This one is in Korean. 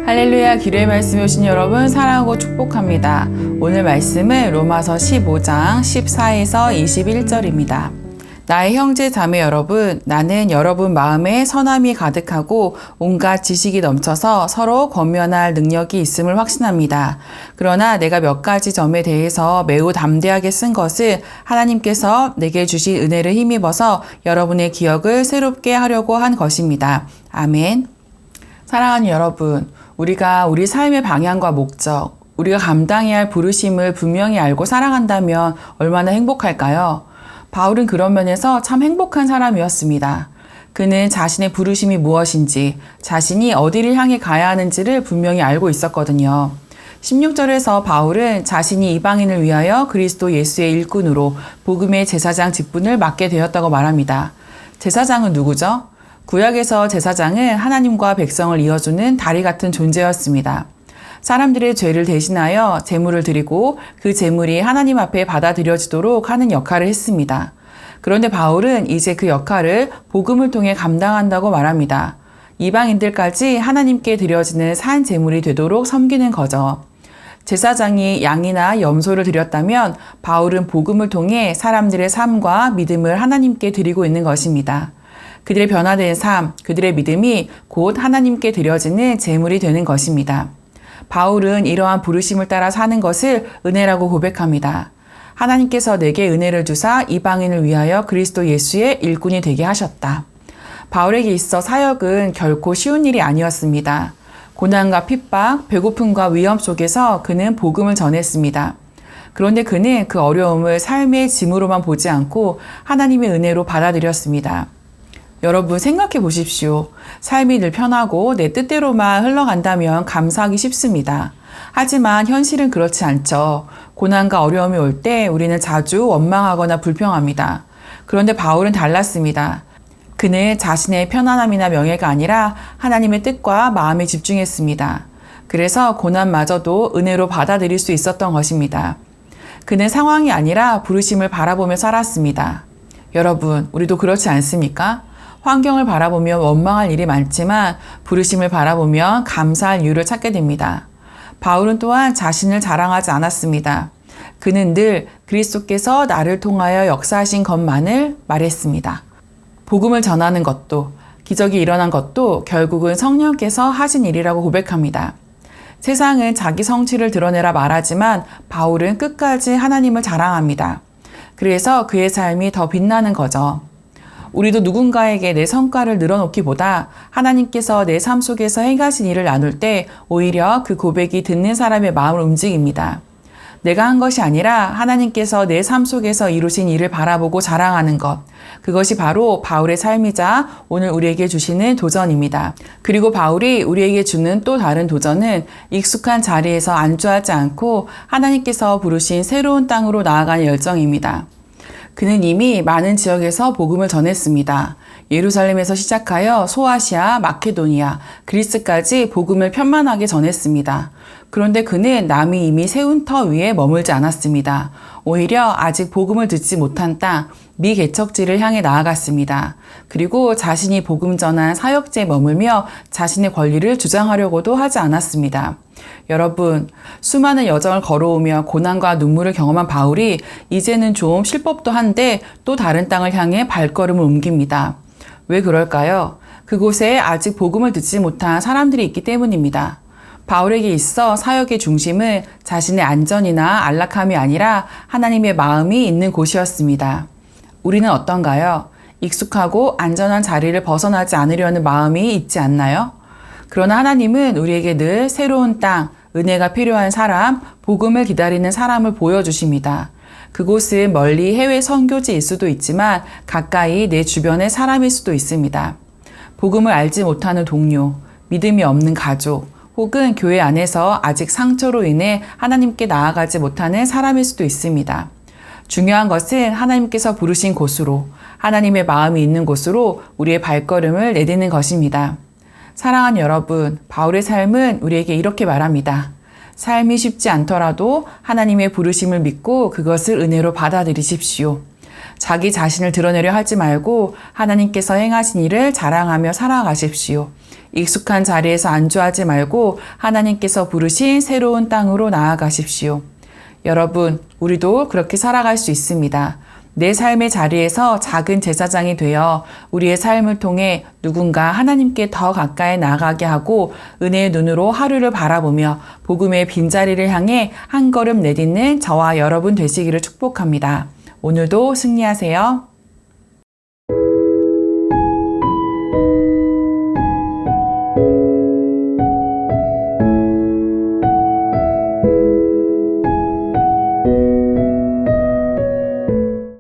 할렐루야, 기도의 말씀에 오신 여러분 사랑하고 축복합니다. 오늘 말씀은 로마서 15장 14에서 21절입니다. 나의 형제 자매 여러분, 나는 여러분 마음에 선함이 가득하고 온갖 지식이 넘쳐서 서로 권면할 능력이 있음을 확신합니다. 그러나 내가 몇 가지 점에 대해서 매우 담대하게 쓴 것은 하나님께서 내게 주신 은혜를 힘입어서 여러분의 기억을 새롭게 하려고 한 것입니다. 아멘. 사랑하는 여러분, 우리가 우리 삶의 방향과 목적, 우리가 감당해야 할 부르심을 분명히 알고 살아간다면 얼마나 행복할까요? 바울은 그런 면에서 참 행복한 사람이었습니다. 그는 자신의 부르심이 무엇인지, 자신이 어디를 향해 가야 하는지를 분명히 알고 있었거든요. 16절에서 바울은 자신이 이방인을 위하여 그리스도 예수의 일꾼으로 복음의 제사장 직분을 맡게 되었다고 말합니다. 제사장은 누구죠? 구약에서 제사장은 하나님과 백성을 이어주는 다리 같은 존재였습니다. 사람들의 죄를 대신하여 제물을 드리고 그 제물이 하나님 앞에 받아들여지도록 하는 역할을 했습니다. 그런데 바울은 이제 그 역할을 복음을 통해 감당한다고 말합니다. 이방인들까지 하나님께 드려지는 산 제물이 되도록 섬기는 거죠. 제사장이 양이나 염소를 드렸다면 바울은 복음을 통해 사람들의 삶과 믿음을 하나님께 드리고 있는 것입니다. 그들의 변화된 삶, 그들의 믿음이 곧 하나님께 드려지는 제물이 되는 것입니다. 바울은 이러한 부르심을 따라 사는 것을 은혜라고 고백합니다. 하나님께서 내게 은혜를 주사 이방인을 위하여 그리스도 예수의 일꾼이 되게 하셨다. 바울에게 있어 사역은 결코 쉬운 일이 아니었습니다. 고난과 핍박, 배고픔과 위험 속에서 그는 복음을 전했습니다. 그런데 그는 그 어려움을 삶의 짐으로만 보지 않고 하나님의 은혜로 받아들였습니다. 여러분 생각해 보십시오. 삶이 늘 편하고 내 뜻대로만 흘러간다면 감사하기 쉽습니다. 하지만 현실은 그렇지 않죠. 고난과 어려움이 올 때 우리는 자주 원망하거나 불평합니다. 그런데 바울은 달랐습니다. 그는 자신의 편안함이나 명예가 아니라 하나님의 뜻과 마음에 집중했습니다. 그래서 고난마저도 은혜로 받아들일 수 있었던 것입니다. 그는 상황이 아니라 부르심을 바라보며 살았습니다. 여러분, 우리도 그렇지 않습니까? 환경을 바라보며 원망할 일이 많지만 부르심을 바라보면 감사할 이유를 찾게 됩니다. 바울은 또한 자신을 자랑하지 않았습니다. 그는 늘 그리스도께서 나를 통하여 역사하신 것만을 말했습니다. 복음을 전하는 것도, 기적이 일어난 것도 결국은 성령께서 하신 일이라고 고백합니다. 세상은 자기 성취를 드러내라 말하지만 바울은 끝까지 하나님을 자랑합니다. 그래서 그의 삶이 더 빛나는 거죠. 우리도 누군가에게 내 성과를 늘어놓기보다 하나님께서 내 삶 속에서 행하신 일을 나눌 때 오히려 그 고백이 듣는 사람의 마음을 움직입니다. 내가 한 것이 아니라 하나님께서 내 삶 속에서 이루신 일을 바라보고 자랑하는 것. 그것이 바로 바울의 삶이자 오늘 우리에게 주시는 도전입니다. 그리고 바울이 우리에게 주는 또 다른 도전은 익숙한 자리에서 안주하지 않고 하나님께서 부르신 새로운 땅으로 나아가는 열정입니다. 그는 이미 많은 지역에서 복음을 전했습니다. 예루살렘에서 시작하여 소아시아, 마케도니아, 그리스까지 복음을 편만하게 전했습니다. 그런데 그는 남이 이미 세운 터 위에 머물지 않았습니다. 오히려 아직 복음을 듣지 못한 땅, 미개척지를 향해 나아갔습니다. 그리고 자신이 복음 전한 사역지에 머물며 자신의 권리를 주장하려고도 하지 않았습니다. 여러분, 수많은 여정을 걸어오며 고난과 눈물을 경험한 바울이 이제는 좀 쉴 법도 한데 또 다른 땅을 향해 발걸음을 옮깁니다. 왜 그럴까요? 그곳에 아직 복음을 듣지 못한 사람들이 있기 때문입니다. 바울에게 있어 사역의 중심은 자신의 안전이나 안락함이 아니라 하나님의 마음이 있는 곳이었습니다. 우리는 어떤가요? 익숙하고 안전한 자리를 벗어나지 않으려는 마음이 있지 않나요? 그러나 하나님은 우리에게 늘 새로운 땅, 은혜가 필요한 사람, 복음을 기다리는 사람을 보여주십니다. 그곳은 멀리 해외 선교지일 수도 있지만 가까이 내 주변의 사람일 수도 있습니다. 복음을 알지 못하는 동료, 믿음이 없는 가족, 혹은 교회 안에서 아직 상처로 인해 하나님께 나아가지 못하는 사람일 수도 있습니다. 중요한 것은 하나님께서 부르신 곳으로, 하나님의 마음이 있는 곳으로 우리의 발걸음을 내딛는 것입니다. 사랑하는 여러분, 바울의 삶은 우리에게 이렇게 말합니다. 삶이 쉽지 않더라도 하나님의 부르심을 믿고 그것을 은혜로 받아들이십시오. 자기 자신을 드러내려 하지 말고 하나님께서 행하신 일을 자랑하며 살아가십시오. 익숙한 자리에서 안주하지 말고 하나님께서 부르신 새로운 땅으로 나아가십시오. 여러분, 우리도 그렇게 살아갈 수 있습니다. 내 삶의 자리에서 작은 제사장이 되어 우리의 삶을 통해 누군가 하나님께 더 가까이 나아가게 하고 은혜의 눈으로 하루를 바라보며 복음의 빈자리를 향해 한 걸음 내딛는 저와 여러분 되시기를 축복합니다. 오늘도 승리하세요.